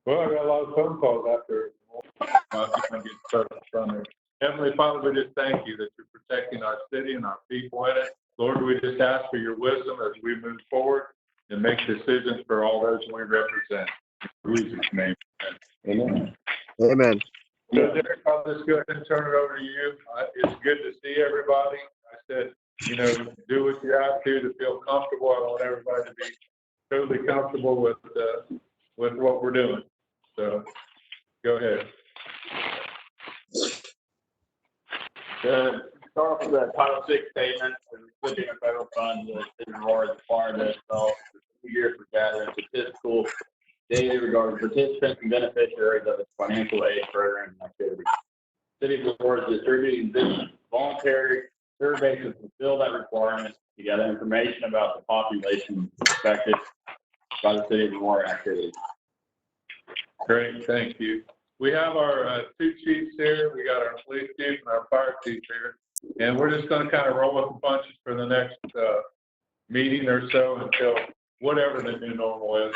Well, I got a lot of phone calls after. I'm going to get started from there. Heavenly Father, we just thank you that you're protecting our city and our people in it. Lord, we just ask for your wisdom as we move forward and make decisions for all those we represent. In Jesus' name. Amen. Amen. So, Derek, I'll just go ahead and turn it over to you. It's good to see everybody. I said, do what you have to feel comfortable. I want everybody to be totally comfortable with what we're doing. So, go ahead. To start off with the Title VI statement, and switching of federal funds, the city of Aurora is required to develop a 2-year for gathering statistical data regarding participants and beneficiaries of its financial aid program and activities. The city of Aurora is distributing this voluntary survey to fulfill that requirement to gather information about the population affected by the city of Aurora activities. Great, thank you. We have our two chiefs here. We got our police chief and our fire chief here. And we're just going to kind of roll with the punches for the next meeting or so until whatever the new normal is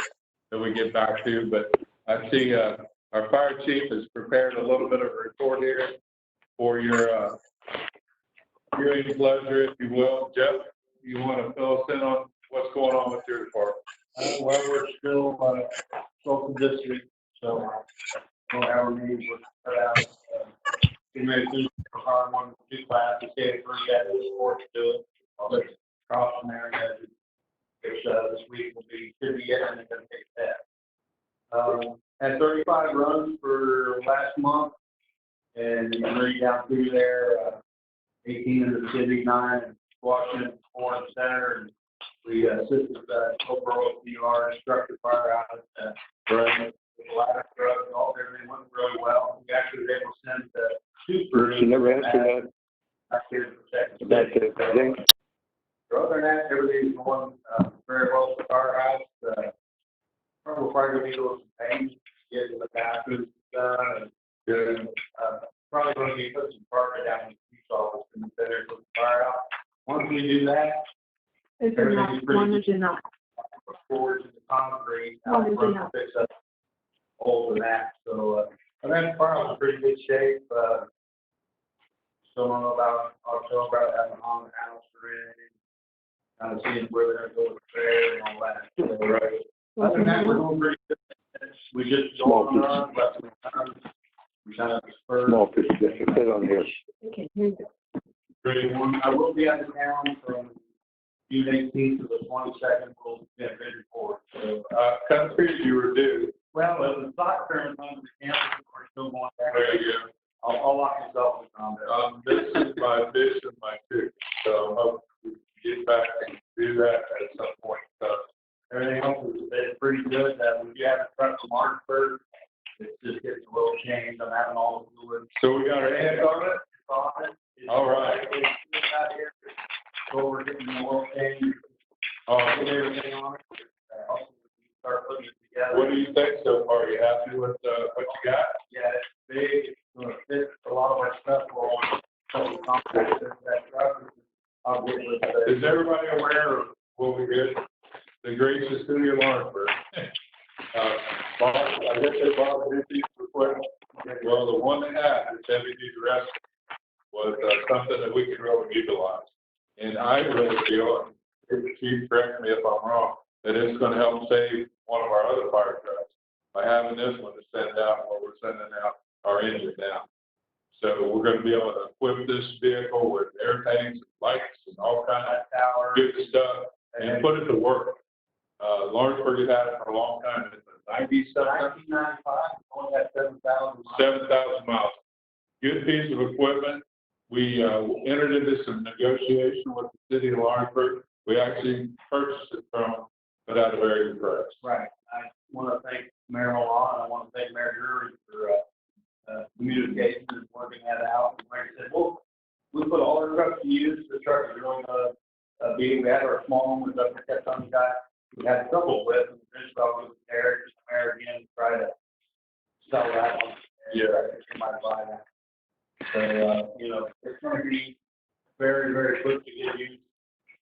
that we get back to. But I see our fire chief has prepared a little bit of a report here for your viewing pleasure, if you will. Jeff, you want to fill us in on what's going on with your department? Well, we're still social district, so our needs were cut out. We made two hard one, 2 classes, okay, we got the support to do it. But across from there, which this week will be, should be it, and it's gonna take that. Had 35 runs for last month, and you can read down through there, 18 in the city, 9 in Washington, 4 in the center, and we assisted overall our instructor fire out at the ladder truck, everything went really well. We actually were able to send 2 crews. She never answered Back here to protect the that. city. That's it. So other than that, everything's going very well with the firehouse. Probably going to need a little paint, getting the bathrooms done, and probably going to be putting some carpet down in the police office and better for the firehouse. Once we do that, everything's pretty One is enough. forward to the concrete. One is enough. Fix up holes in that. So, and then the firehouse is in pretty good shape. Still don't know about October, having on the house or anything. Kind of seeing where they're going to go with the fair and all that. So, right. Other than that, we're doing pretty good. We just Small going on, but we kind of spurred. Small piece of district, sit on here. Okay, here's it. Great one. I will be out of town from June 18th to the 22nd. We'll get a big report. So, Kind of figured you were due. well, the soccer tournament on the campus, we're still going back. There you go. I'll lock myself in on there. This is my vision, my two. So I hope we get back and do that at some point. Everything else is pretty good. We do have a truck from Martinsburg. It just gets a little changed. I'm having all the fluids So we got our hands on it? on it. All right. It's out here. So we're getting the oil change. Get everything on it. Also, start putting it together. What do you think so far? Are you happy with what you got? Yeah, it's big. It's going to fit a lot of our stuff. We're on some compact that truck. I'll get with Is everybody aware of what we did? The gracious city of Lawrenceburg. I guess they bought a new piece of equipment. Well, the one they had, this heavy duty rescue, was something that we could really utilize. And I really feel, Chief, correct me if I'm wrong, that it's going to help save one of our other fire trucks by having this one to send out what we're sending out our engine now. So we're going to be able to equip this vehicle with air tanks, and lights, and all kinds of good stuff, and put it to work. Lawrenceburg has had it for a long time. It's a 90-something. 1995, only got 7,000 miles. 7,000 miles. Good piece of equipment. We entered into some negotiation with the city of Lawrenceburg. We actually purchased it from them, but at a very good price. Right. I want to thank Mayor Law, and I want to thank Mayor Drury for communication and working that out. And like I said, we put all our trucks to use. The trucks are doing a beating. We had our small one with the kept on the guy. We had trouble with, and finished off with Eric, Mayor again, try to sell that one. Yeah. Might buy that. So, it's going to be very, very quick to get used.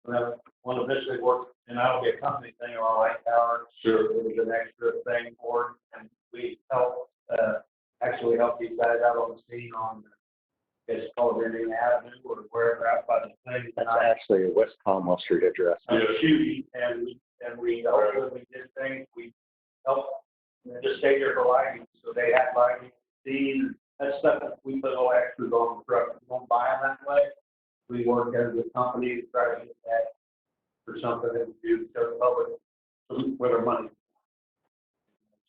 When eventually work, and that'll be a company thing or a light tower. Sure. It was an extra thing for it. And we help, actually help these guys out on the scene on, it's called Indian Avenue or wherever out by the thing. That's actually a West Commonwealth Street address. And we also, we did things, we helped just stay there for lighting, so they had lighting, scene, that stuff, that we put all extras on the truck, we don't buy them that way. We work as a company to try to get that for something that we do to the public with our money.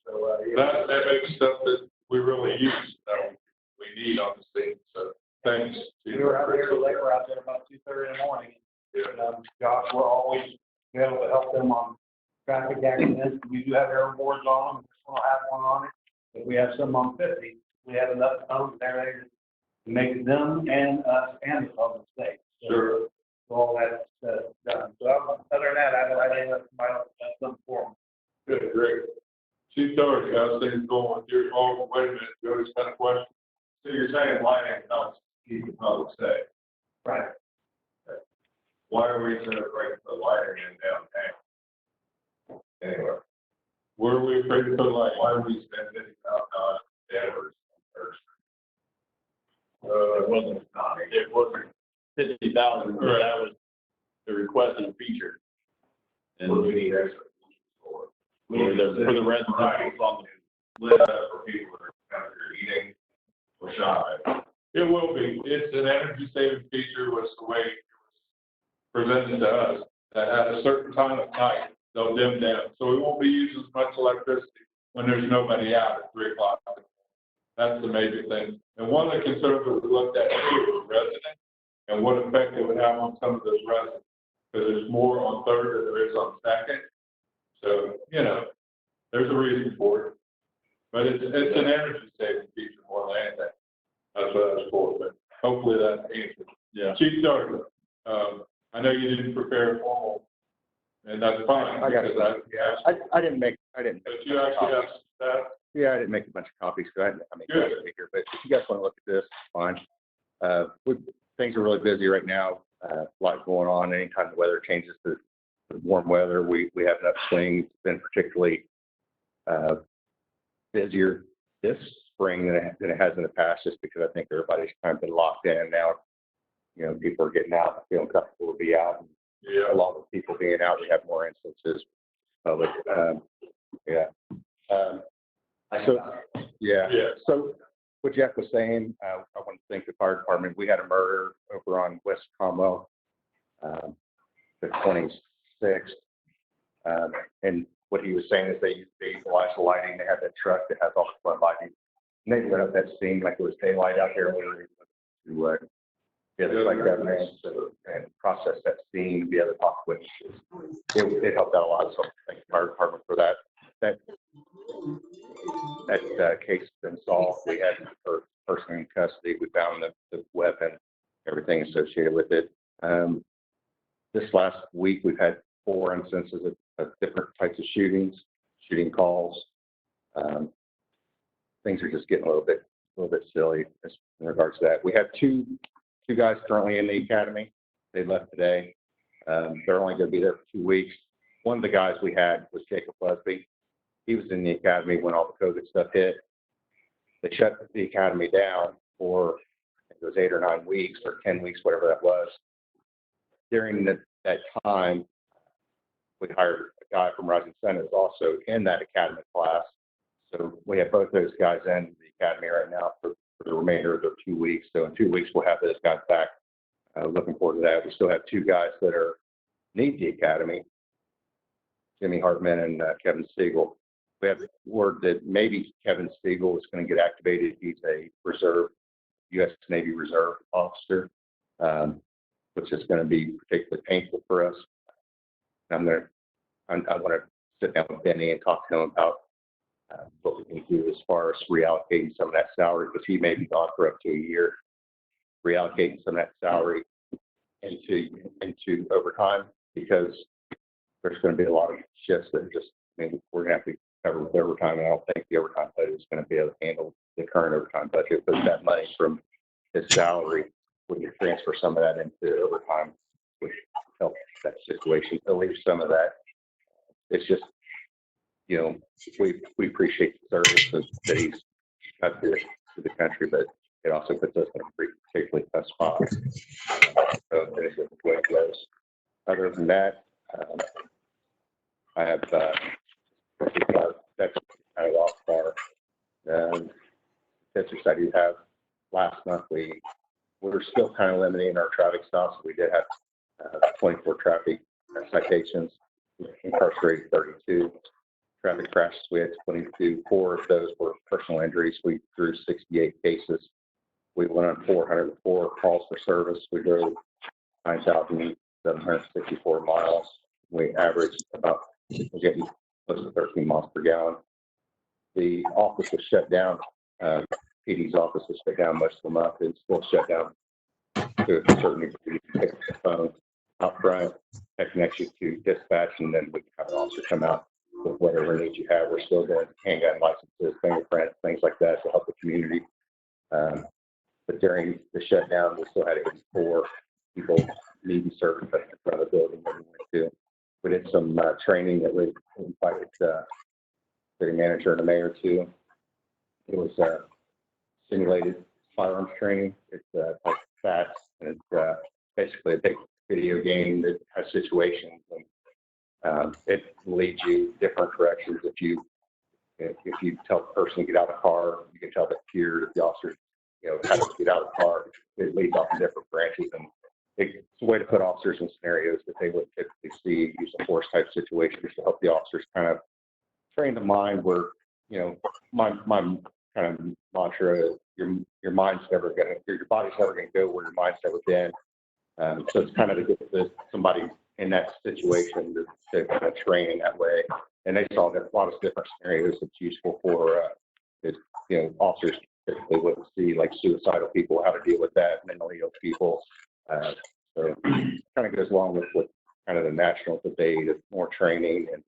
So, That makes stuff that we really use, that we need on the scene, so thanks. we were out there, they were out there about 2:30 in the morning. Yeah. Josh, we're always able to help them on traffic accidents. We do have air boards on them, we'll have one on it. If we have some on 50, we have enough phones there to make them and us and the public safe. So, Sure. all that's done. So other than that, I don't have anything else that's done for them. Good, great. Chief George, how's things going with your, oh, wait a minute, Joey's got a question. So you're saying lighting helps keep the public safe? Right. Why are we so afraid to put lighting in downtown? Anyway, Where are we afraid to put light? why do we spend $50,000 on Danvers first? It wasn't 50,000, but that was the requested feature. And What do we need extra for? for the residents on Lit up for people that are out there eating or shopping. It will be. It's an energy saving feature was the way it was presented to us. That at a certain time of night, they'll dim down. So we won't be using as much electricity when there's nobody out at 3 o'clock. That's the major thing. And one of the concerns that we looked at here was residents and what effect it would have on some of those residents. Because there's more on Third than there is on Second. So, you know, there's a reason for it. But it's an energy saving feature more than anything. That's what I was for, but hopefully that answers. Yeah. Chief Sergeant, I know you didn't prepare a formal, and that's fine. I got it. because I didn't make. But you actually have that. Yeah, I didn't make a bunch of copies, so I mean, Good. here, but if you guys want to look at this, fine. Things are really busy right now, a lot going on. Anytime the weather changes to warm weather, we have an upswing. It's been particularly busier this spring than it has in the past, just because I think everybody's kind of been locked in now. You know, people are getting out, feeling comfortable to be out. Yeah. Along with people being out, we have more instances. Public, yeah. Yeah. So what Jeff was saying, I want to thank the fire department. We had a murder over on West Commonwealth, the 26th. And what he was saying is they utilize the lighting. They have that truck that has all the flood lighting. And they lit up that scene like it was daylight out there. We were able to get it like that and process that scene, be able to talk with witnesses. It helped out a lot. So thank the fire department for that. That case has been solved. We had the person in custody. We found the weapon, everything associated with it. This last week, we've had 4 instances of different types of shooting calls. Things are just getting a little bit silly in regards to that. We have two guys currently in the academy. They left today. They're only going to be there for 2 weeks. One of the guys we had was Jacob Busby. He was in the academy when all the COVID stuff hit. They shut the academy down for, I think it was 8 or 9 weeks or 10 weeks, whatever that was. During that time, we hired a guy from Rising Sun who's also in that academy class. So we have both those guys in the academy right now for the remainder of their 2 weeks. So in 2 weeks, we'll have those guys back. Looking forward to that. We still have 2 guys that need the academy, Jimmy Hartman and Kevin Siegel. We have word that maybe Kevin Siegel is going to get activated. He's a reserve, U.S. Navy Reserve officer, which is going to be particularly painful for us. I want to sit down with Benny and talk to him about what we can do as far as reallocating some of that salary, because he may be gone for up to a year. Reallocating some of that salary into overtime, because there's going to be a lot of shifts that we're going to have to cover with overtime. And I don't think the overtime budget is going to be able to handle the current overtime budget, but that money from his salary, we can transfer some of that into overtime, which helps that situation, alleviate some of that. It's just you know, we appreciate the service that he's got to the country, but it also puts us in a particularly tough spot. So there's a way it goes. Other than that, I have that's kind of off our statistics I do have. Last month we were still kind of limiting our traffic stops. We did have 24 traffic citations. We incarcerated 32 traffic crashes. We had 22. 4 of those were personal injuries. We drew 68 cases. We went on 404 calls for service. We drove 9,764 miles. We averaged about getting close to 13 miles per gallon. The office was shut down. PD's office was shut down most of the month. It's still shut down to a certain degree. You can pick up the phone out front, that connects you to dispatch, and then we can have an officer come out with whatever needs you have. We're still doing handgun licenses, fingerprints, things like that to help the community. But during the shutdown, we still had 84 people needing service in front of the building that we went to. We did some training that we invited city manager and the mayor to. It was simulated firearms training. It's like FATS, and it's basically a big video game that has situations, and it leads you different directions. If you tell the person to get out of the car, you can tell the peer, the officer, how to get out of the car. It leads off in different branches, and it's a way to put officers in scenarios that they would typically see, use of force type situations to help the officers kind of train the mind where, my kind of mantra is your mind's never gonna, your body's never gonna go where your mind's never been. So it's kind of to get somebody in that situation to kind of train in that way. And they saw that a lot of different scenarios that's useful for, officers typically wouldn't see, like suicidal people, how to deal with that, mentally ill people. So it kind of goes along with kind of the national debate of more training and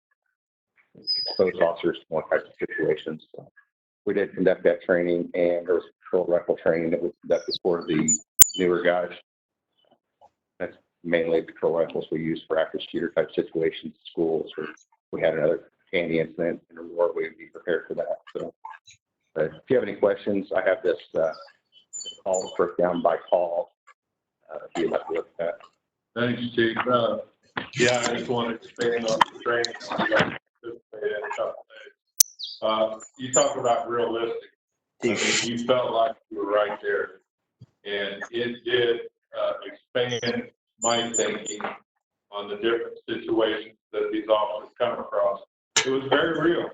expose officers to more types of situations. So we did conduct that training, and there was patrol rifle training that was conducted for the newer guys. That's mainly patrol rifles we use for active shooter type situations, schools, or we had another candy incident in Aurora, we would be prepared for that. So if you have any questions, I have this call broke down by call. If you'd like to look at that. Thanks, Chief. Yeah, I just want to expand on the training. I got to participate in a couple days. You talk about realistic. I mean, you felt like you were right there, and it did expand my thinking on the different situations that these officers come across. It was very real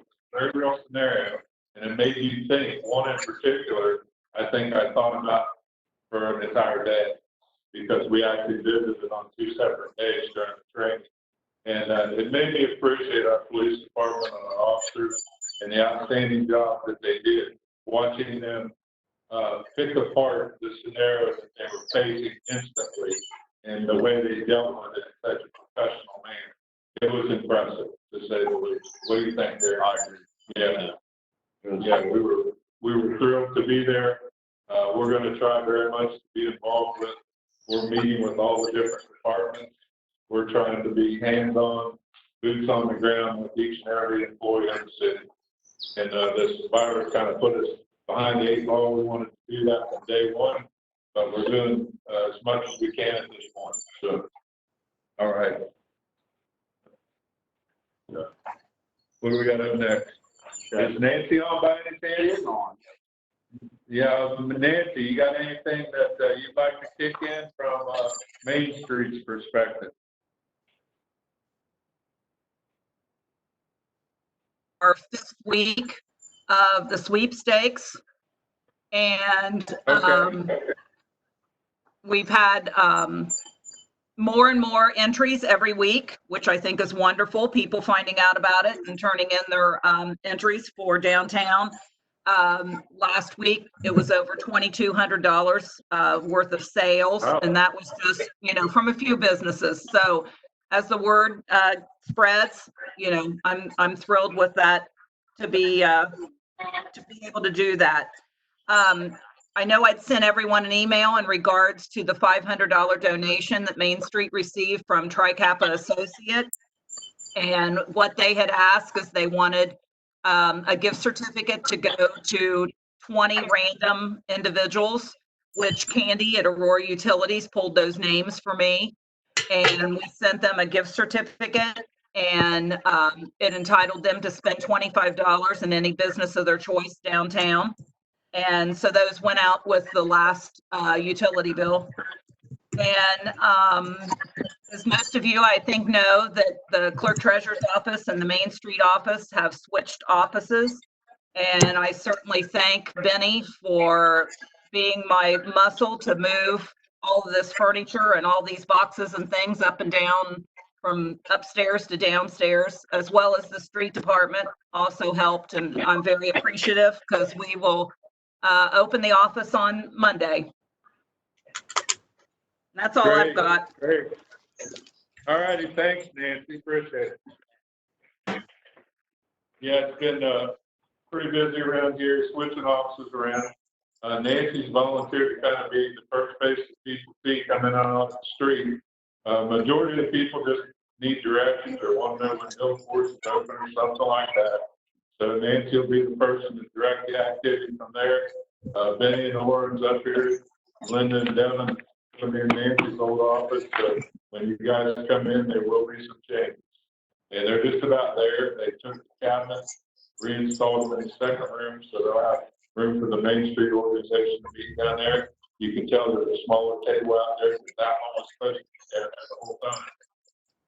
scenario, and it made you think. One in particular, I think I thought about for an entire day, because we actually visited on 2 separate days during the training. And it made me appreciate our police department and our officers and the outstanding job that they did, watching them pick apart the scenario that they were facing instantly and the way they dealt with it in such a professional manner. It was impressive, to say the least. What do you think there? I agree. Yeah, we were thrilled to be there. We're going to try very much to be involved with. We're meeting with all the different departments. We're trying to be hands-on, boots on the ground with each and every employee in the city. And this virus kind of put us behind the 8 ball. We wanted to do that from day one, but we're doing as much as we can at this point. So, all right. What do we got up next? Is Nancy on by any chance? Is on. Yeah, Nancy, you got anything that you'd like to kick in from Main Street's perspective? Our 5th week of the sweepstakes, and we've had more and more entries every week, which I think is wonderful. People finding out about it and turning in their entries for downtown. Last week it was over $2,200 worth of sales, and that was just from a few businesses. So as the word spreads, I'm thrilled with that, to be able to do that. I know I'd sent everyone an email in regards to the $500 donation that Main Street received from Tri Kappa Associates. And what they had asked is they wanted a gift certificate to go to 20 random individuals, which Candy at Aurora Utilities pulled those names for me. And we sent them a gift certificate, and it entitled them to spend $25 in any business of their choice downtown. And so those went out with the last utility bill. And as most of you, I think, know, that the clerk treasurer's office and the Main Street office have switched offices. And I certainly thank Benny for being my muscle to move all of this furniture and all these boxes and things up and down from upstairs to downstairs, as well as the street department also helped. And I'm very appreciative, because we will open the office on Monday. That's all I've got. Great. All righty, thanks, Nancy, appreciate it. Yeah, it's been pretty busy around here, switching offices around. Nancy's volunteered to kind of be the first face that people see coming out off the street. Majority of the people just need directions or want to know when Hillport is open or something like that. So Nancy will be the person to direct the activity from there. Benny and Lauren's up here, Linda and Devin come in Nancy's old office. So when you guys come in, there will be some changes. And they're just about there. They took the cabinet, reinstalled them in the second room, so they'll have room for the Main Street organization to meet down there. You can tell there's a smaller table out there, but that one was supposed to be there the whole time.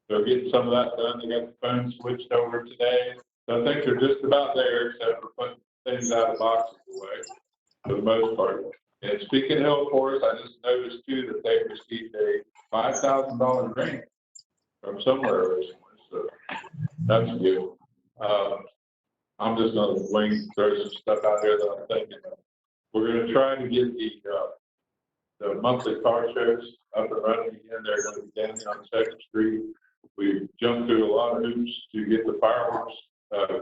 So getting some of that done. They got the phone switched over today. So I think they're just about there, except for putting things out of boxes away for the most part. And speaking of Hillport, I just noticed too that they received a $5,000 grant from somewhere recently. So that's good. I'm just going to wing, throw some stuff out there that I'm thinking of. We're going to try to get the monthly car shows up and running again. They're going to be down here on 2nd Street. We've jumped through a lot of hoops to get the fireworks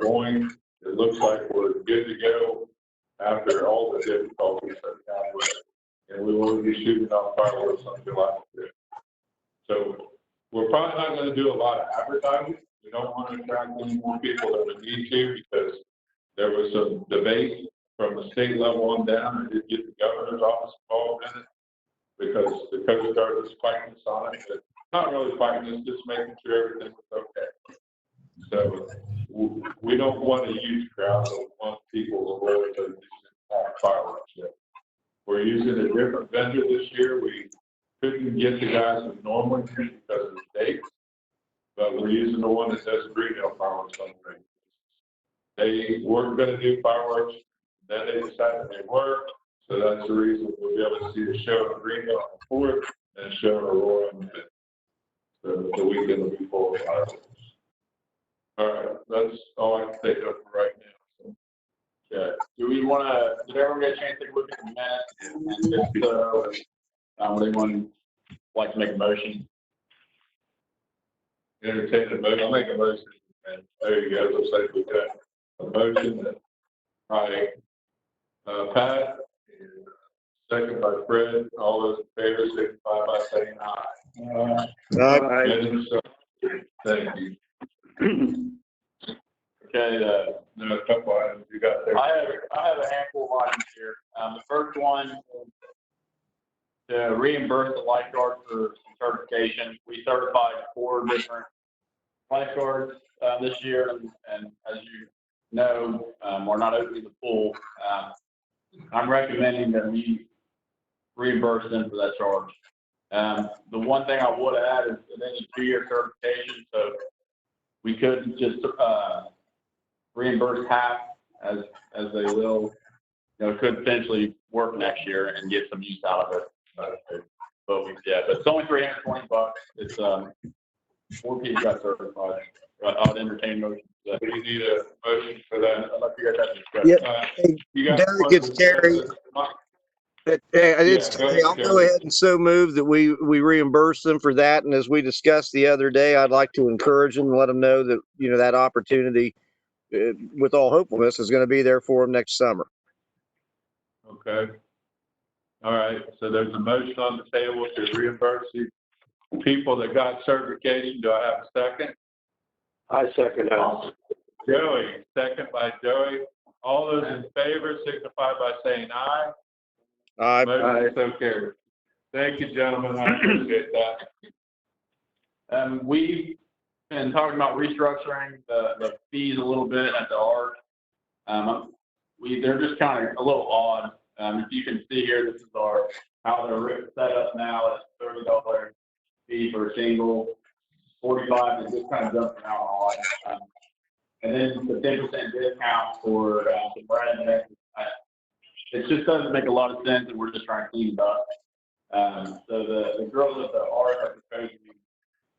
going. It looks like we're good to go after all the difficulties that we have with it. And we will be shooting off fireworks on July 5th. So we're probably not going to do a lot of advertising. We don't want to attract any more people than we need to, because there was some debate from the state level on down. I did get the governor's office involved in it, because the Coast Guard was fighting us on it, but not really fighting us, just making sure everything was okay. So we don't want a huge crowd. We want people to really do fireworks. We're using a different vendor this year. We couldn't get the guys who normally do because of the dates, but we're using the one that does Greenhill fireworks on the ring. They weren't going to do fireworks, then they decided they were, so that's the reason we'll be able to see the show in Greenhill on the 4th and show in Aurora on the 5th. So the weekend will be full of fireworks. All right, that's all I can think of right now. So, Yeah. Do we want to, did everyone get a chance to look at the minutes? And just, would anyone like to make a motion? Entertain a motion. I'll make a motion. And there you go. Looks like we got a motion that by Pat, and second by Fred. All those in favor signify by saying aye. Thank you. Okay, There are a couple items you got there. I have a handful of items here. The first one, to reimburse the lifeguard for certification. We certified 4 different lifeguards this year, and as you know, we're not opening the pool. I'm recommending that we reimburse them for that charge. The one thing I would add is that they need 2-year certification, so we could just reimburse half as they will. Could potentially work next year and get some use out of it. But it's only $320. It's 4 people got certified. I would entertain motion. Do you need a motion for that? I'd like you guys to discuss. Yep. You got Derek, it's Terry. I'll go ahead and so move that we reimburse them for that. And as we discussed the other day, I'd like to encourage them, let them know that, that opportunity with all hopefulness is going to be there for them next summer. Okay. All right. So there's a motion on the table to reimburse the people that got certification. Do I have a second? I second that. Joey, second by Joey. All those in favor signify by saying aye. Aye. Motion so carried. Thank you, gentlemen. I appreciate that. We've been talking about restructuring the fees a little bit at the ARC. They're just kind of a little odd. If you can see here, this is how they're set up now. It's $30 fee for a single, 45 is just kind of jumping out odd. And then the 10% discount for some residents. It just doesn't make a lot of sense, and we're just trying to clean it up. So the girls at the ARC are proposing,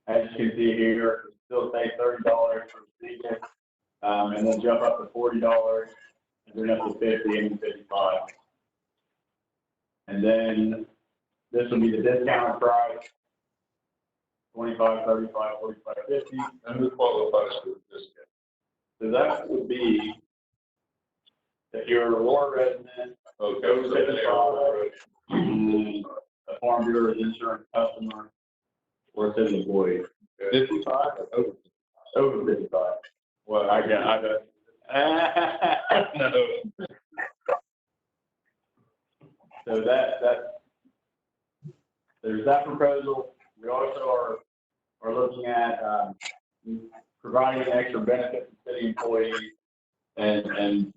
as you can see here, still pay $30 for the season, and then jump up to $40, and then up to $50 and $55. And then this will be the discounted price, 25, 35, 45, 50. And who qualifies for this? So that would be if you're a Aurora resident, Okay, over so they 55, are, and a Farm Bureau insurance customer, or a city employee. 55 or over? Over 55. Well, I got. No. So there's that proposal. We also are looking at providing an extra benefit to city employees and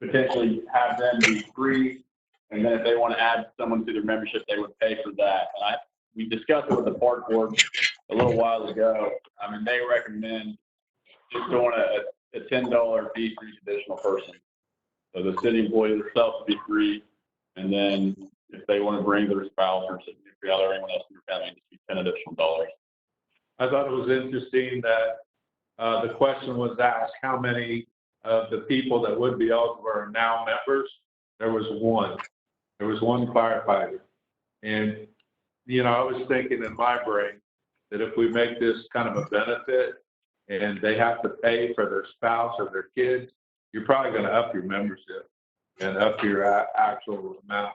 potentially have them be free. And then if they want to add someone to their membership, they would pay for that. And we discussed it with the park board a little while ago. I mean, they recommend just doing a $10 fee for each additional person. So the city employee themselves would be free. And then if they want to bring their spouse or significant other, anyone else in their family, just be $10 additional. I thought it was interesting that the question was asked, how many of the people that would be eligible are now members? There was one. There was one firefighter. And, you know, I was thinking in my brain that if we make this kind of a benefit and they have to pay for their spouse or their kids, you're probably going to up your membership and up your actual amount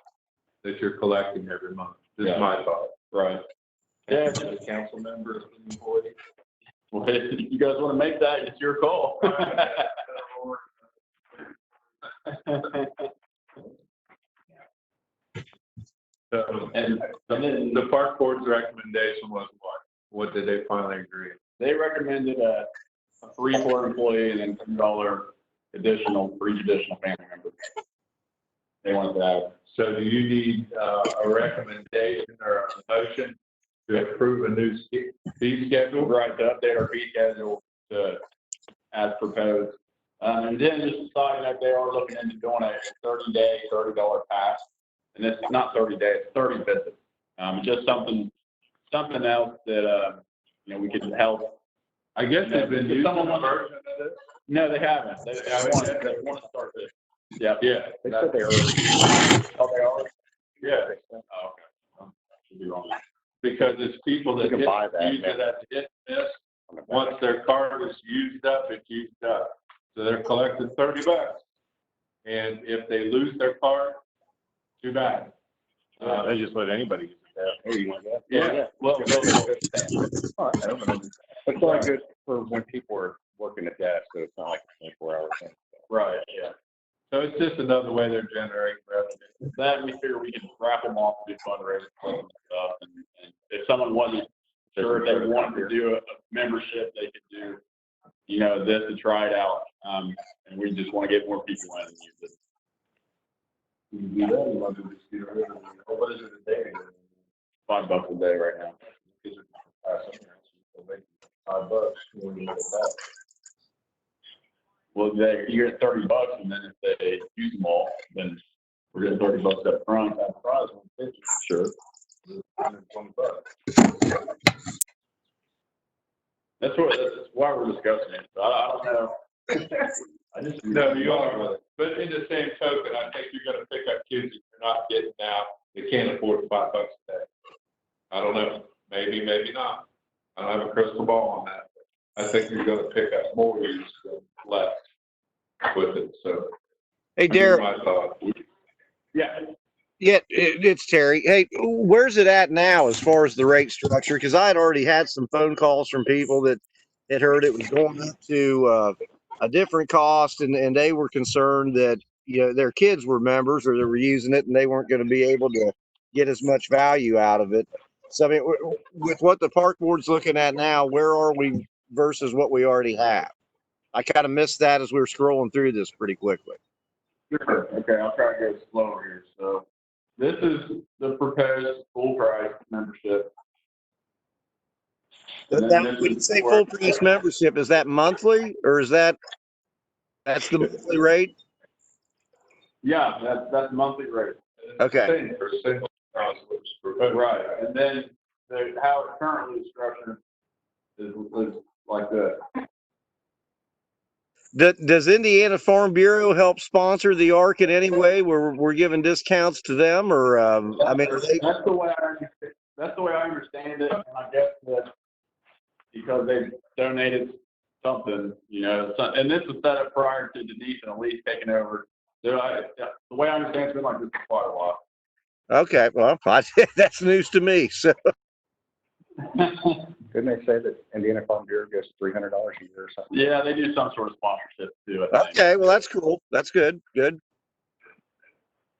that you're collecting every month. This is my thought. Right. Yeah, as a council member, as an employee. Well, if you guys want to make that, it's your call. So, and then the park board's recommendation was what? What did they finally agree? they recommended a free for employee and then $10 additional for each additional family member. They wanted that. So do you need a recommendation or a motion to approve a new fee schedule? Right, to update our fee schedule as proposed. And then just deciding that they are looking into doing a 30-day, $30 pass. And it's not 30 days, 30 visits. Just something else that, you know, we could help. I guess they've been using Someone a wants- version of this. No, they haven't. They want to start this. Yeah. Yeah. They said they were. Oh, they are? Yeah, Oh, okay. Should be wrong. because it's people that You can buy that, use it as a hit and miss. Once their card is used up, it's used up. So they're collecting $30. And if they lose their card, too bad. They just let anybody use it. Hey, you want that? Yeah. Well, It's only good for when people are working at desk, so it's not like a 24-hour thing. right, yeah. So it's just another way they're generating revenue. That we figure we can wrap them off to do fundraising and stuff. And if someone wasn't sure if they wanted to do a membership, they could do, you know, this to try it out. And we just want to get more people in and use it. What is it a day? $5 a day right now. $5 when you look at that. Well, you get $30, and then if they use them all, then we're getting $30 up front. That price was $50. Sure. $120. That's why we're discussing it. So I don't know. I just No, you are. But in the same token, I think you're gonna pick up kids that you're not getting now, they can't afford $5 a day. I don't know, maybe, maybe not. I don't have a crystal ball on that. I think you're gonna pick up more use than less with it, so. Hey, that's Derek. my thought. Yeah. Yeah, it's Terry. Hey, where's it at now as far as the rate structure? Because I had already had some phone calls from people that had heard it was going up to a different cost, and they were concerned that their kids were members or they were using it and they weren't going to be able to get as much value out of it. So I mean, with what the park board's looking at now, where are we versus what we already have? I kind of missed that as we were scrolling through this pretty quickly. Sure. Okay, I'll try to go slower here. So this is the proposed full price membership. And then Now, this when you is say for- full price membership, is that monthly or is that's the monthly rate? Yeah, that's monthly rate. Okay. Same for single house, which is proposed. Right, and then how it currently is structured is like this. Does Indiana Farm Bureau help sponsor the ARC in any way where we're giving discounts to them, or I mean, are they? That's the way I understand. That's the way I understand it, and I guess that because they donated something, and this was set up prior to Denise and Elise taking over. So the way I understand it's been like this for quite a while. Okay, well, that's news to me. So Couldn't they say that Indiana Farm Bureau gets $300 a year or something? Yeah, they do some sort of sponsorship too. I think. okay, well, that's cool. That's good. Good.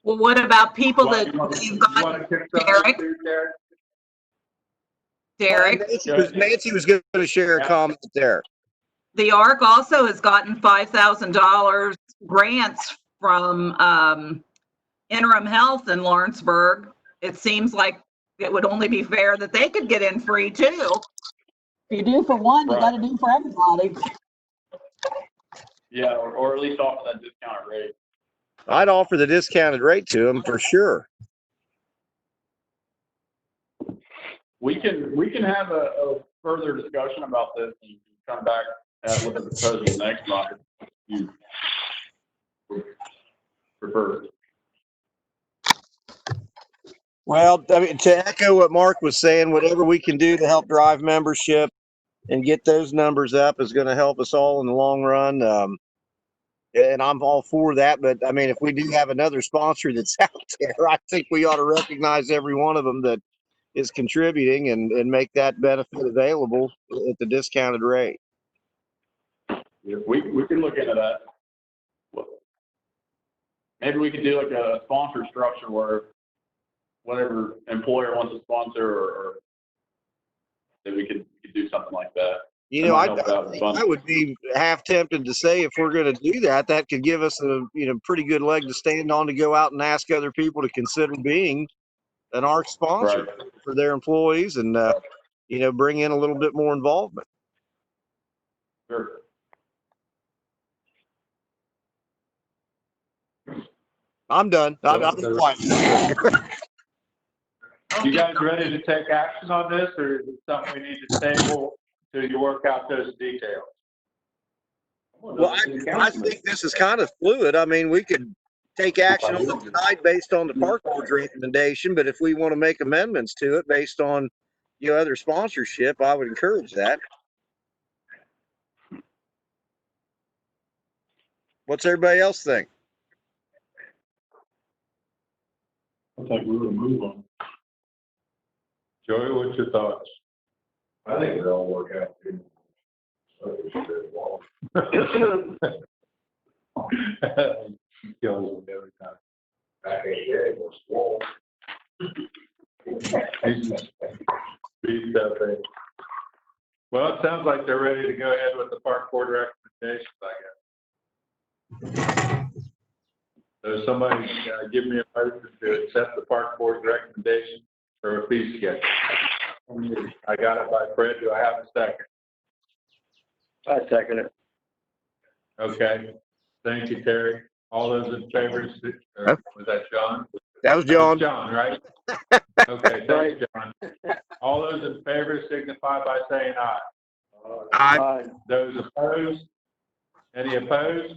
Well, what about people that You wanna you've got, kick something Derek? through there? Derek? Nancy was going to share a comment there. The ARC also has gotten $5,000 grants from Interim Health in Lawrenceburg. It seems like it would only be fair that they could get in free too. If you do for one, you Right. got to do for everybody. Yeah, or at least offer that discounted rate. I'd offer the discounted rate to them for sure. We can have a further discussion about this and come back with a proposal next month. If you prefer. Well, I mean, to echo what Mark was saying, whatever we can do to help drive membership and get those numbers up is going to help us all in the long run. And I'm all for that. But I mean, if we do have another sponsor that's out there, I think we ought to recognize every one of them that is contributing and make that benefit available at the discounted rate. We can look into that. Maybe we could do like a sponsor structure where whatever employer wants to sponsor or that we could do something like that. I would be half tempted to say if we're going to do that, that could give us a pretty good leg to stand on to go out and ask other people to consider being an ARC sponsor for their employees and bring in a little bit more involvement. Sure. I'm done. I'm quiet. You guys ready to take action on this, or is it something we need to table till you work out those details? Well, I think this is kind of fluid. I mean, we could take action on it tonight based on the park board's recommendation, but if we want to make amendments to it based on other sponsorship, I would encourage that. What's everybody else think? I think we will move on. Joey, what's your thoughts? I think it'll all work out. Too. So we should do it all. Kills them every time. Back in the day, it was wall. Beat that thing. Well, it sounds like they're ready to go ahead with the park board recommendations, I guess. So somebody give me a motion to accept the park board's recommendation for a fee schedule. I got it by Fred. Do I have a second? I second it. Okay. Thank you, Terry. All those in favor, was that John? That was John. John, right? Okay, thanks, John. All those in favor signify by saying aye. Aye. Those opposed? Any opposed?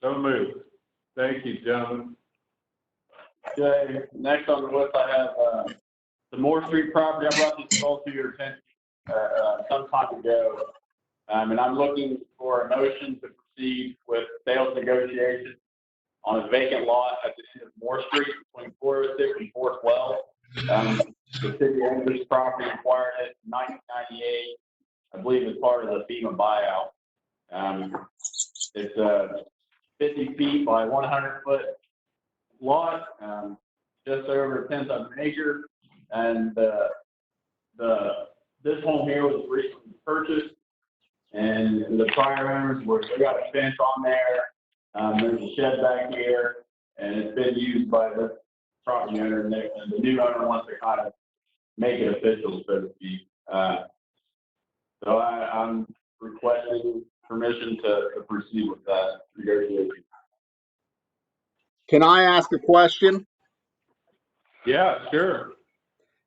So moved. Thank you, gentlemen. Okay, next on the list, I have the Moore Street property. I brought this all to your attention some time ago. And I'm looking for a motion to proceed with sales negotiations on a vacant lot at the end of Moore Street between 406 and 412. The city owned this property, acquired it in 1998. I believe it's part of the FEMA buyout. It's 50 feet by 100-foot lot, just over 10th of an acre, and this home here was recently purchased, and the prior owners they got a fence on there. There's a shed back here, and it's been used by the property owner, and the new owner wants to kind of make it official, so to speak. So I'm requesting permission to proceed with that negotiation. Can I ask a question? Yeah, sure.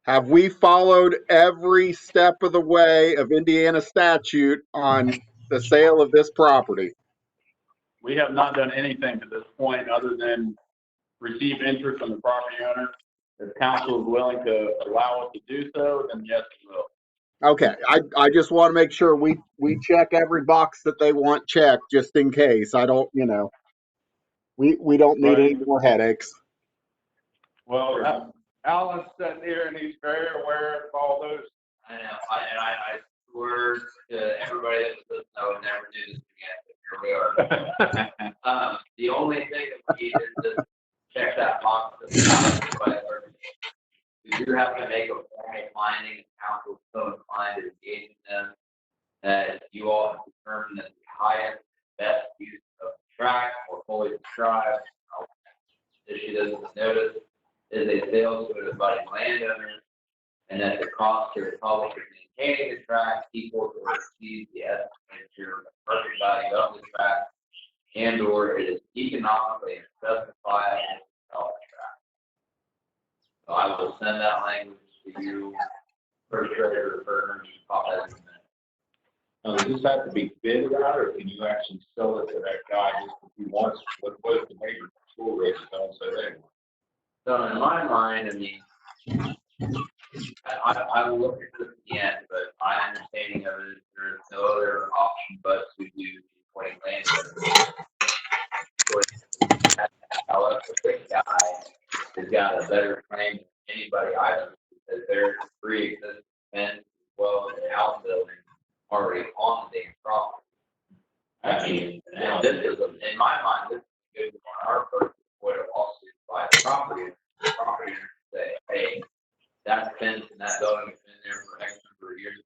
Have we followed every step of the way of Indiana statute on the sale of this property? We have not done anything to this point other than receive interest from the property owner. If council is willing to allow us to do so, then yes, we will. Okay, I just want to make sure we check every box that they want checked, just in case. I don't, we don't need any more headaches. Well, Alan's sitting here and he's very aware of all those. I know, I swear to everybody that says I would never do this again, but here we are. The only thing that we need is to check that box. We do have to make a formal finding, and council is so inclined to engage in them, that you all have determined that the highest, best use of the tract or fully described, issue this as a notice, is a sale to an abutting landowner, and that the cost to the public of maintaining the tract equals or exceeds the estimated market value of the tract, and or it is economically justifiable to sell the tract. So I will send that language to you, first treasurer, for pop that in a minute. Now, does this have to be bid out, or can you actually sell it to that guy just if he wants, what if the neighbor school rates don't say they want? So in my mind, I mean, I will look at this again, but my understanding of it is there's no other option but to do appointing landowners. However, this guy has got a better claim than anybody I know, because there's pre-existing fence as well as an outbuilding already on the same property. I mean, this is, in my mind, this is good on our purpose, what it also by the property. The property owner say, hey, that fence and that building has been there for X number of years.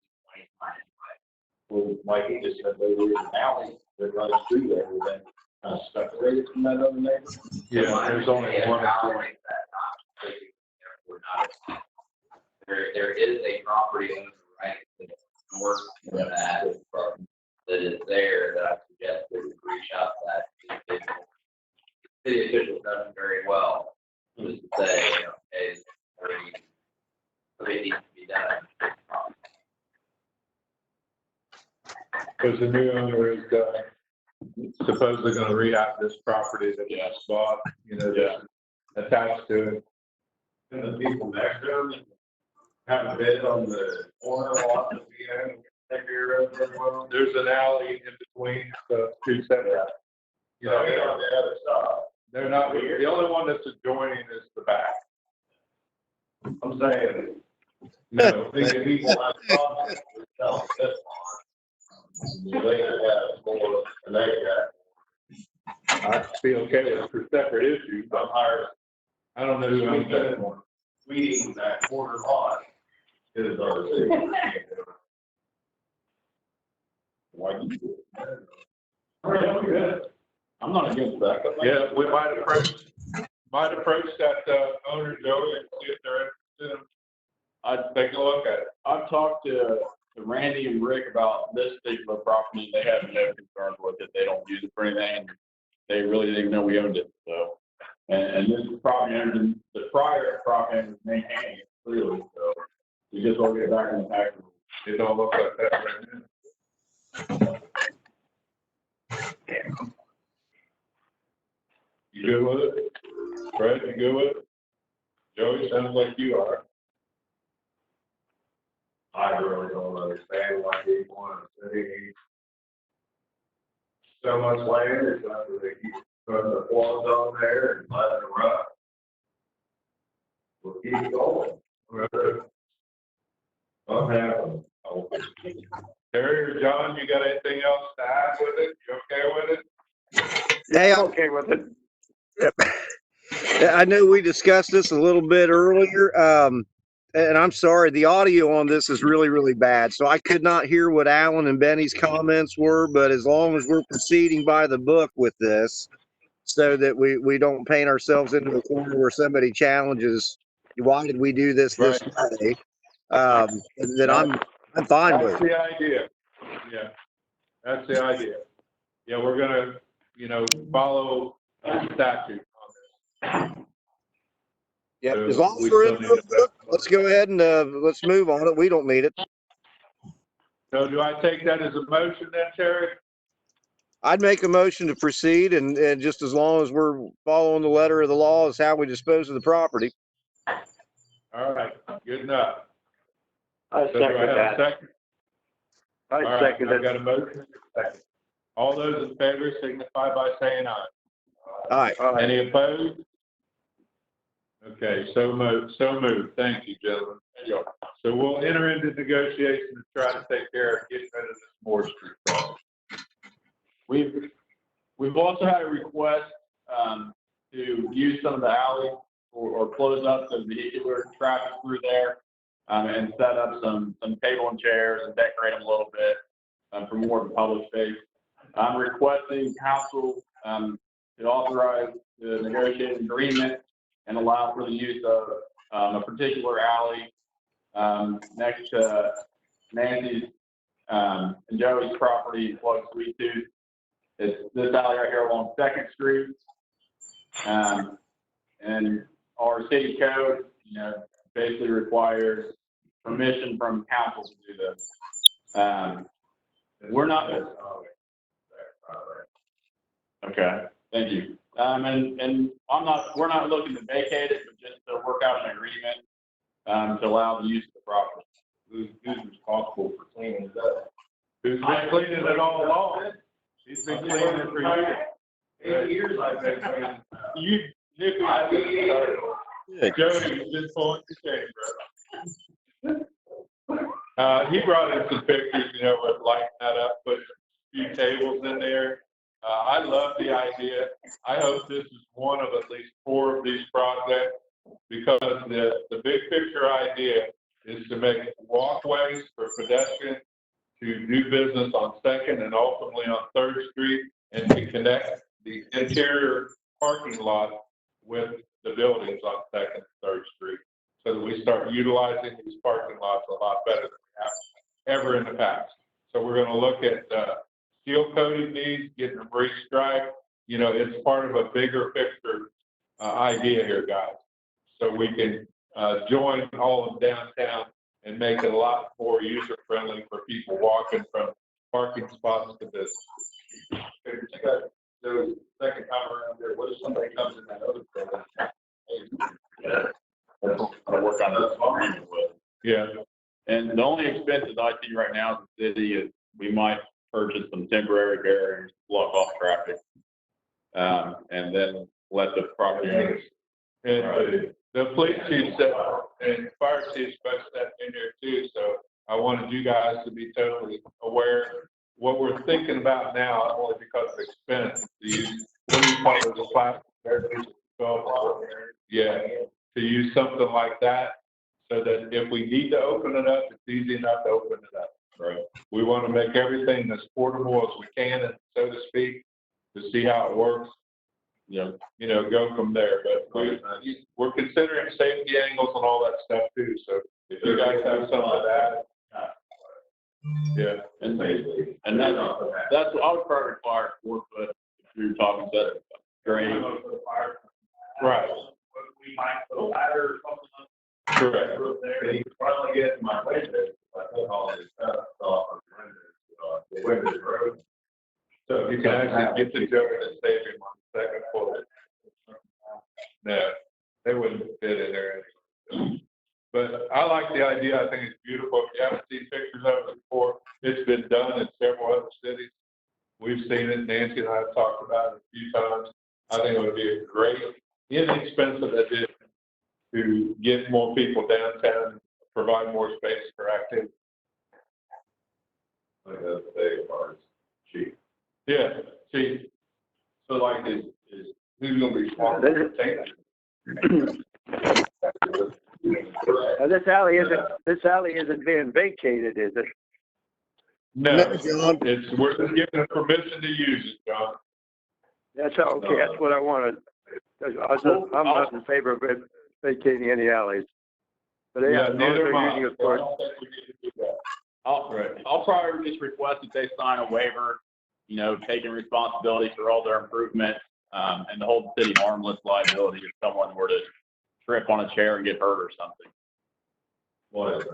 Well, like he just said, there was an alley that runs through there, with that separated from that other neighbor. Yeah, there's only one. There is a property owner right to the north of that is there that I suggest we would reach out to that individual. City officials done very well. Just to say, hey, it needs to be done. Because the new owner is supposedly going to rehab this property that he bought, attached to it. And the people next to them have a bid on the corner lot that we have, take care of as well. There's an alley in between the two setbacks. You know, they're on the other side. They're not, the only one that's adjoining is the back. I'm saying, no, the people have problems with selling this one. So they could have more, and they got. I'd be okay with it for separate issues, I'm but hired. I don't know who owns that one. Weeding that corner lot is our city. Why you do Good. I'm not against that. Yeah, we might approach that owner, Joey, and see if they're interested. I'd take a look at it. I've talked to Randy and Rick about this particular property. They have no concerns with it. They don't use it for anything. They really didn't even know we owned it. So, and this property owner, the prior property owner was maintaining it clearly. So we just want to get back in the pack. It don't look like that right now. You good with it? Fred, you good with it? Joey, sounds like you are. I really don't understand why people want to say so much land, it's not that they keep putting the walls on there and letting it run. We'll keep going. I'm having. Terry, Hey, I'm okay with it. I know we discussed this a little bit earlier, and I'm sorry, the audio on this is really, really bad. So I could not hear what Alan and Benny's comments were, but as long as we're proceeding by the book with this, so that we don't paint ourselves into a corner where somebody challenges, why did we do this way? Then I'm fine with That's it. the idea. Yeah, that's the idea. Yeah, we're gonna, follow statute on this. Yeah, So as long as we we're still in need the to book, let's go ahead and let's move on it. We don't need it. So do I take that as a motion then, Terry? I'd make a motion to proceed, and just as long as we're following the letter of the law is how we dispose of the property. All right, good enough. I So do I have a second? All I right, second I've it. got a motion. Second. All those in favor signify by saying aye. All right. Any opposed? Okay, so moved. Thank you, gentlemen. So we'll enter into negotiations to try to take care of getting rid of this Moore Street problem. We've also had a request, to use some of the alley or close up the vehicular traffic through there, and set up some table and chairs and decorate them a little bit, for more of a public space. I'm requesting council, to authorize the negotiated agreement and allow for the use of, a particular alley, next to Nancy's, and Joey's property in Plug Sweet Tooth. It's this alley right here along Second Street. And our city code, basically requires permission from council to do this. We're not. Okay, thank you. And we're not looking to vacate it, but just to work out an agreement, to allow the use of the property. Who's responsible for cleaning it up? Who's been cleaning it all along? He's been cleaning it for years. 8 years I've been cleaning. You, Nick, Jody, you just pulling your chain, brother. He brought in some pictures, with lighting that up, put a few tables in there. I love the idea. I hope this is one of at least 4 of these projects, because the big picture idea is to make walkways for pedestrians to do business on Second and ultimately on Third Street, and to connect the interior parking lot with the buildings on Second and Third Street, so that we start utilizing these parking lots a lot better than we have ever in the past. So we're going to look at seal coating these, getting them restriped. It's part of a bigger picture idea here, guys. So we can join all of downtown and make it a lot more user-friendly for people walking from parking spots to business. So second time around there, what if somebody comes in that other building? I'll work on this agreement with. Yeah. And the only expenses I see right now in the city is we might purchase some temporary barriers, block off traffic, and then let the property owners. And the police chief said, and fire chief spoke that in there too, so I wanted you guys to be totally aware. What we're thinking about now, not only because of expense, what do you call it, the plastic barriers? Yeah, to use something like that, so that if we need to open it up, it's easy enough to open it up. Right. We want to make everything as portable as we can, and so to speak, to see how it works. Go from there. But we're considering safety angles and all that stuff too. So if you guys have some of that, yeah. And that's what I would probably require 4 foot if you're talking about drain. Right. We might put a ladder or something on Correct. there. You can finally get my way there. I put all this stuff off of the windows road. So you can actually get the joke and save him on the second floor. No, they wouldn't fit in there. But I like the idea. I think it's beautiful. If you haven't seen pictures of it before, it's been done in several other cities. We've seen it. Nancy and I have talked about it a few times. I think it would be a great, inexpensive addition to get more people downtown and provide more space for activity. Like the big parts, cheap. Yeah, cheap. So like, who's gonna be responsible for taking it? This alley isn't being vacated, is it? No, No, John. we're just giving them permission to use it, John. That's okay, that's what I wanted. I'm not in favor of vacating any alleys. But yeah, as long as Neither they're am I. using it I for, don't think we need to do that. I'll probably just request that they sign a waiver, you know, taking responsibility for all their improvements, and to hold the city harmless liability if someone were to trip on a chair and get hurt or something. What,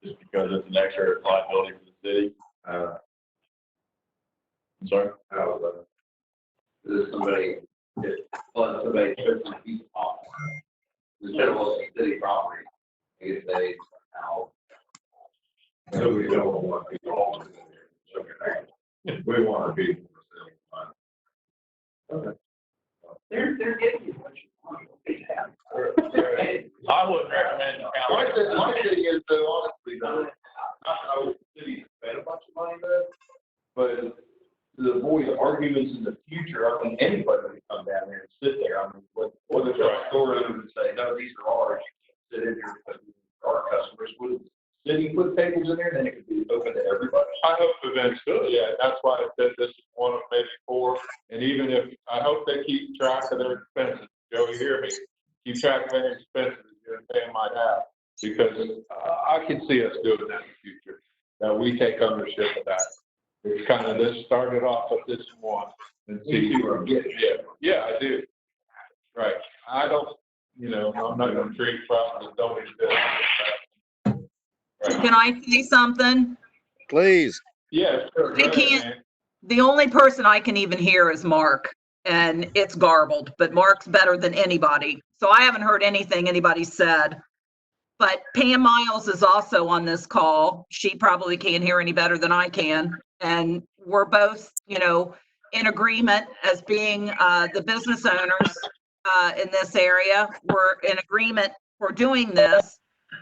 Just because it's an extra liability for the city. uh, I'm sorry? how, Is somebody, somebody took my piece off, the general city property, if they, now, so we don't want to be all in there. So, we want to be. Okay. they're getting you what you want. I wouldn't recommend the county. My thing is, though, honestly, though, I know the city spent a bunch of money there, but to avoid arguments in the future, I think anybody would come down there and sit there. I mean, what if a store owner would say, no, these are ours, you can't sit in here because our customers would city put tables in there, then it could be open to everybody. I hope eventually, yeah, that's why I said this is one of maybe 4, and even if, I hope they keep track of their expenses. Joe, you hear me? Keep track of any expenses you're paying might have, because I can see us doing that in the future, that we take ownership of that. It's kind of, this started off with this one, and see where I'm getting. Yeah, I do. Right, I don't, I'm not gonna treat problems that don't exist. Right. Can I say something? Please. Yeah, sure. I can't, the only person I can even hear is Mark, and it's garbled, but Mark's better than anybody. So I haven't heard anything anybody said. But Pam Miles is also on this call. She probably can't hear any better than I can. And we're both, in agreement as being the business owners in this area. We're in agreement for doing this.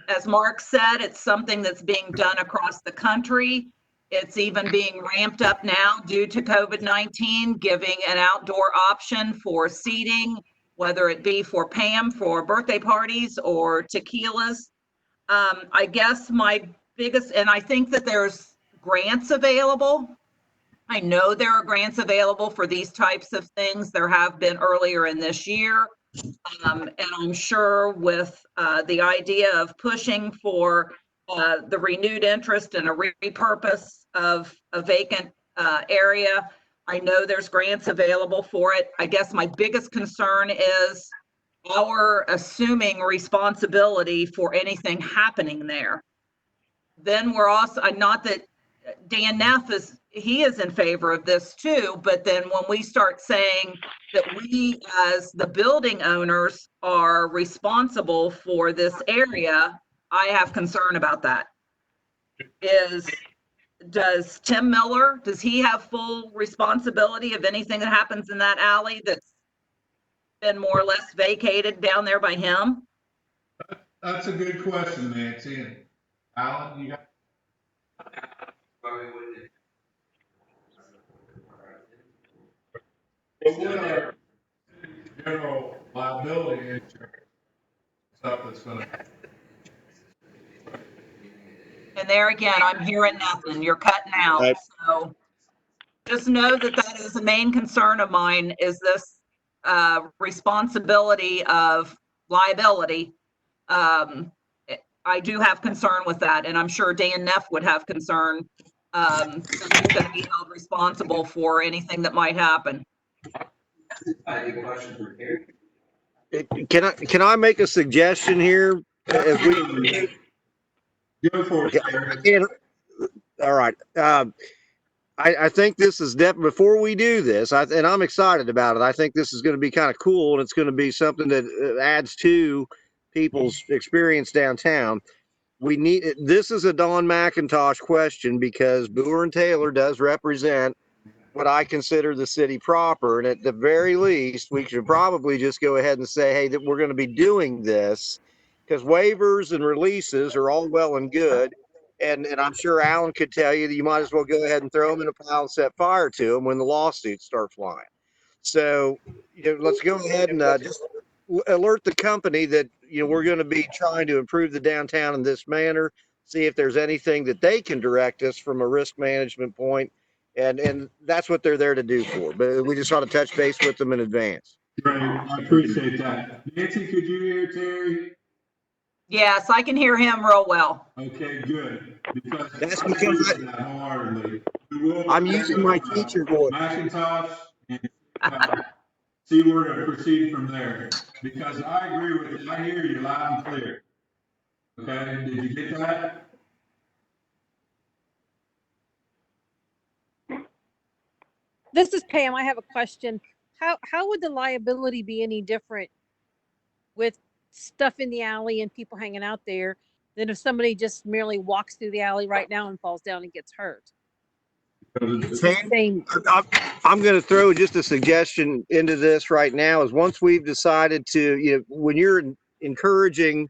As Mark said, it's something that's being done across the country. It's even being ramped up now due to COVID-19, giving an outdoor option for seating, whether it be for Pam for birthday parties or tequilas. I guess my biggest, and I think that there's grants available. I know there are grants available for these types of things. There have been earlier in this year. And I'm sure with the idea of pushing for the renewed interest and a repurpose of a vacant area, I know there's grants available for it. I guess my biggest concern is our assuming responsibility for anything happening there. Then we're also, not that Dan Neff is in favor of this too, but then when we start saying that we as the building owners are responsible for this area, I have concern about that. Does Tim Miller, does he have full responsibility of anything that happens in that alley that's been more or less vacated down there by him? That's a good question, Nancy. And Alan, you got? But what are general liability insurance stuff that's gonna? And there again, I'm hearing nothing. You're cutting out. Right. So just know that is the main concern of mine, is this responsibility of liability. I do have concern with that, and I'm sure Dan Neff would have concern that he's going to be held responsible for anything that might happen. I have a question for Gary. Can I make a suggestion here? As we, Go for it, Gary. all right. I think this is definitely, before we do this, and I'm excited about it. I think this is going to be kind of cool, and it's going to be something that adds to people's experience downtown. This is a Don McIntosh question, because Boer and Taylor does represent what I consider the city proper. And at the very least, we should probably just go ahead and say, hey, that we're going to be doing this, because waivers and releases are all well and good. And I'm sure Alan could tell you that you might as well go ahead and throw them in a pile and set fire to them when the lawsuits start flying. So, let's go ahead and just alert the company that, we're going to be trying to improve the downtown in this manner, see if there's anything that they can direct us from a risk management point. And that's what they're there to do for. But we just want to touch base with them in advance. Great, I appreciate that. Nancy, could you hear Terry? Yes, I can hear him real well. Okay, good. Because That's I because agree with that wholeheartedly. We will I'm check using with, my teacher voice. Macintosh and see where to proceed from there. Because I agree with you. I hear you loud and clear. Okay, did you get that? This is Pam. I have a question. How would the liability be any different with stuff in the alley and people hanging out there than if somebody just merely walks through the alley right now and falls down and gets hurt? It's the same. I'm going to throw just a suggestion into this right now is once we've decided to, when you're encouraging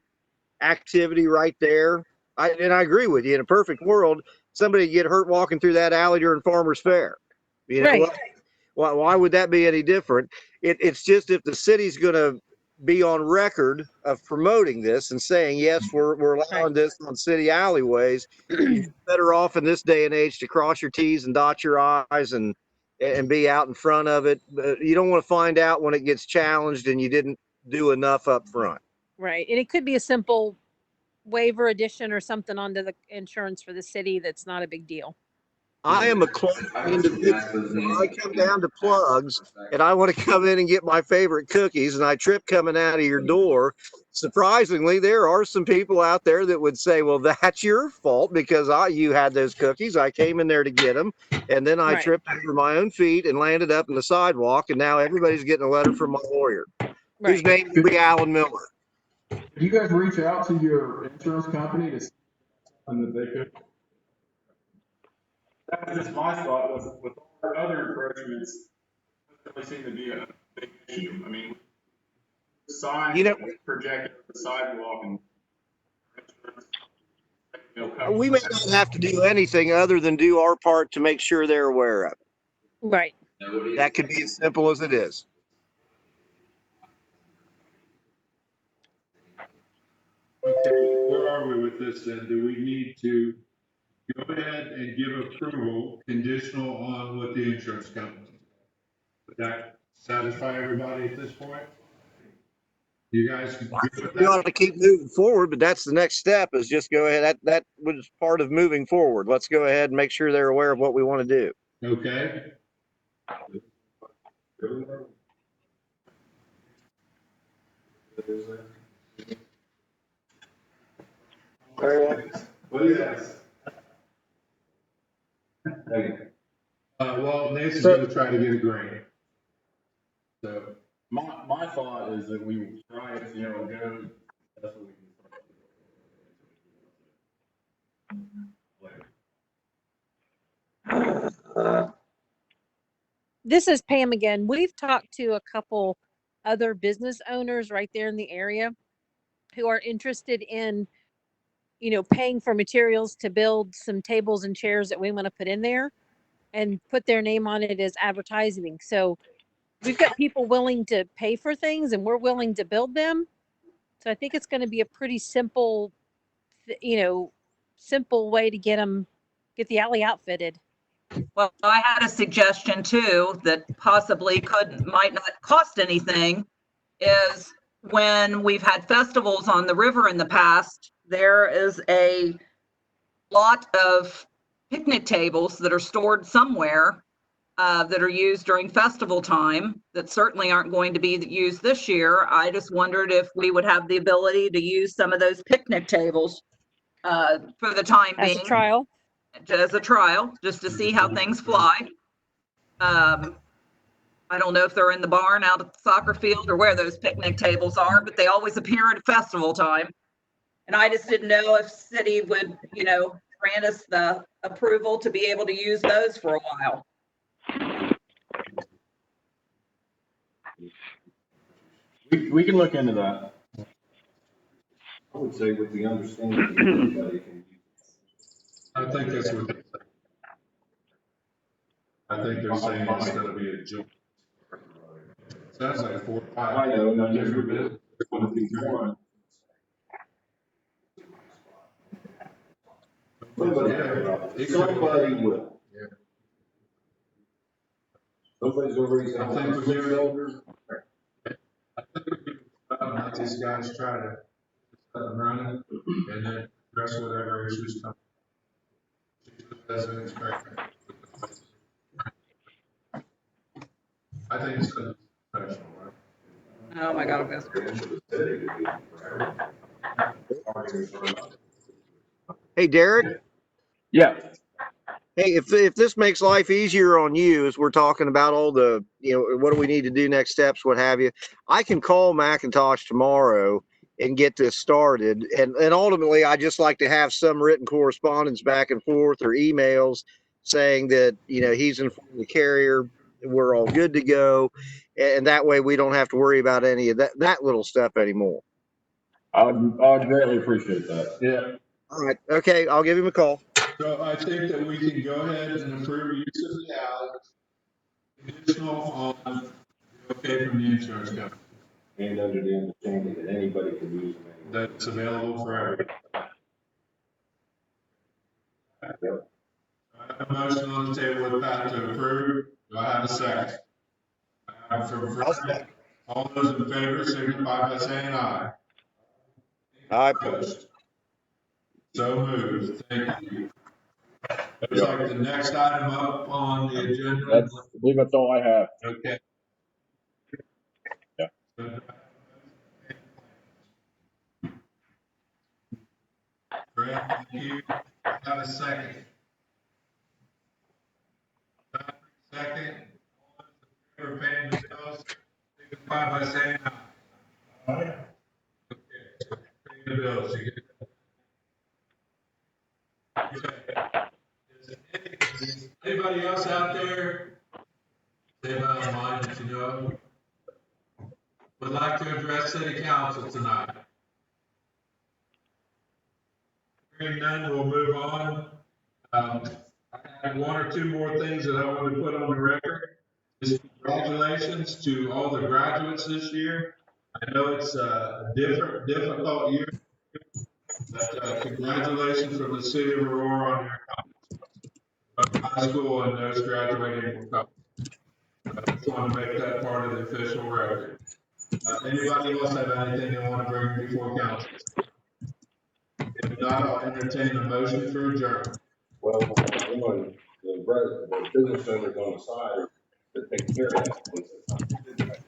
activity right there, and I agree with you, in a perfect world, somebody get hurt walking through that alley during Farmer's Fair. Right. Why would that be any different? It's just if the city's going to be on record of promoting this and saying, yes, we're allowing this on city alleyways, you're better off in this day and age to cross your T's and dot your I's and be out in front of it. But you don't want to find out when it gets challenged and you didn't do enough up front. Right. And it could be a simple waiver addition or something onto the insurance for the city. That's not a big deal. I am a close individual. I come down to plugs and I want to come in and get my favorite cookies and I trip coming out of your door. Surprisingly, there are some people out there that would say, well, that's your fault because you had those cookies. I came in there to get them. And then I tripped over my own feet and landed up in the sidewalk. And now everybody's getting a letter from my lawyer. Right. Whose name will be Alan Miller. Do you guys reach out to your insurance company to see something that they could? That was just my thought with all our other encouragements. It doesn't seem to be a big issue. I mean, signs projected on the sidewalk and we may not have to do anything other than do our part to make sure they're aware of it. Right. That could be as simple as it is. Okay, where are we with this then? Do we need to go ahead and give approval conditional on what the insurance company? Would that satisfy everybody at this point? You guys good with We ought that? to keep moving forward, but that's the next step is just go ahead. That was part of moving forward. Let's go ahead and make sure they're aware of what we want to do. Okay. What is that? Well, Nathan's gonna try to get a grant. So my thought is that we try it, go. That's what we can. This is Pam again. We've talked to a couple other business owners right there in the area who are interested in, paying for materials to build some tables and chairs that we want to put in there and put their name on it as advertising. So we've got people willing to pay for things and we're willing to build them. So I think it's going to be a pretty simple, simple way to get the alley outfitted. Well, I had a suggestion too that possibly might not cost anything is when we've had festivals on the river in the past, there is a lot of picnic tables that are stored somewhere that are used during festival time that certainly aren't going to be used this year. I just wondered if we would have the ability to use some of those picnic tables for the time being. As a trial, just to see how things fly. I don't know if they're in the barn out at the soccer field or where those picnic tables are, but they always appear at festival time. And I just didn't know if city would, grant us the approval to be able to use those for a while. We can look into that. I would say with the understanding that everybody can use. I think that's what they say. I think they're saying it's gonna be a joint. Sounds like 4 or 5. I know, and I never different did. businesses. 1, 2, 3, 1. Somebody, somebody will. Yeah. Nobody's gonna raise their I think hand. we're giving let these guys try to set them running and then address whatever issues come. As an expected. I think it's a professional, right? Oh, my God. Yes. Hey, Derek. Yeah. Hey, if this makes life easier on you as we're talking about all the, what do we need to do next steps, what have you, I can call Macintosh tomorrow and get this started. And ultimately, I just like to have some written correspondence back and forth or emails saying that, he's informed the carrier, we're all good to go. And that way we don't have to worry about any of that little stuff anymore. I'd greatly appreciate that. Yeah. All right. Okay. I'll give him a call. So I think that we can go ahead and approve use of the alley, conditional on, okay from the insurance company, And under the understanding that anybody can use them. that it's available for everyone. Yep. I have a motion on the table with Pat to approve. Do I have a second? I have from Fred. All those in favor signify by saying aye. Aye. Opposed? So moved. Thank you. Looks like the next item up on the agenda. I believe that's all I have. Okay. Yeah. Fred, thank you. Have a second. Second. All those in favor of paying the bills, signify by saying aye. Aye. Okay. Paying the bills. You get that? Okay. Is anybody else out there, say about mine that you know, would like to address city council tonight? Hearing none, we'll move on. I have one or two more things that I want to put on the record. Just congratulations to all the graduates this year. I know it's a difficult year, but congratulations from the city of Aurora on your high school and those graduating from college. I just want to make that part of the official record. Anybody else have anything they want to bring before council? If not, I'll entertain a motion for adjournment. Well, one, the business owners on the side that take care of that.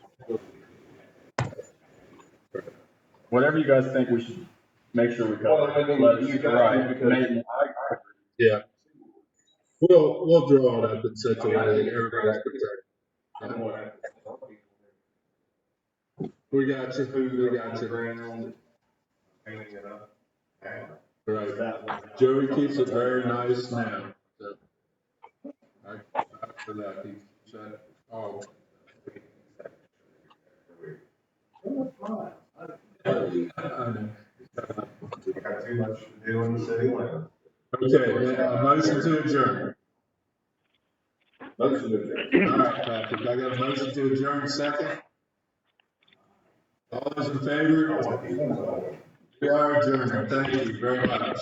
Whatever you guys think we should make sure we Well, cover. I mean, Let's- you got right. to, because Maybe. I Yeah. We'll draw it up in such a way that everybody's protected. I don't want to. We got you, we got you. Hanging it up. Right. Joey keeps it very nice now, so. For that, he said, oh. I know. Got too much to do in the city limits. Okay, a motion to adjourn. Motion to adjourn. All right, Patrick, I got a motion to adjourn, second. All those in favor? We are adjourned, thank you very much.